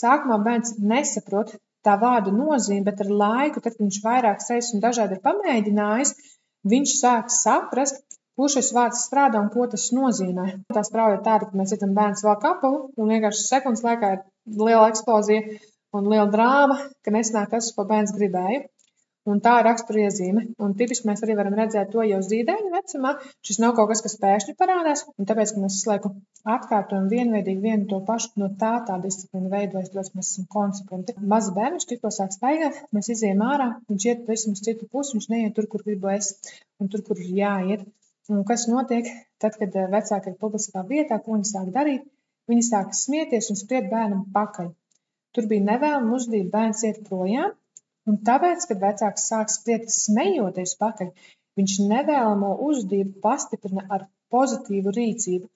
sākumā bērns nesaprot tā vārda nozīmi, bet ar laiku, tad, kad viņš vairākas reizes un dažādi ir pamēģinājis, viņš sāk saprast, ko šis vārds strādā un ko tas nozīmē. Tā strauja ir tāda, ka mēs redzam bērns vēl kapalu un vienkārši sekundes laikā ir liela eksplozija un liela drāma, ka nesanāk tas, ko bērns gribēja. Un tā ir raksturiezīme. Un tipiski mēs arī varam redzēt to jau zīdaiņa vecumā. Šis nav kaut kas, kas pēkšņi parādās. Un tāpēc, ka mēs visu laiku atkārtojam vienveidīgi vienu to pašu, no tā disciplīna veidojas, tāpēc mēs esam konsekventi. Mazi bērni, viņš tikko sāk staigāt, mēs izejam ārā, viņš iet pavisam uz citu pusi, viņš neiet tur, kur gribu es, un tur, kur ir jāiet. Un kas notiek tad, kad vecāki ir publiskā vietā, ko viņi sāk darīt? Viņi sāk smieties un skriet bērnam pakaļ. Tur bija nevēlama uzdība, bērns iet projām. Un tāpēc, kad vecāks sāk skriet smejoties pakaļ, viņš nevēlamo uzdību pastiprina ar pozitīvu rīcību.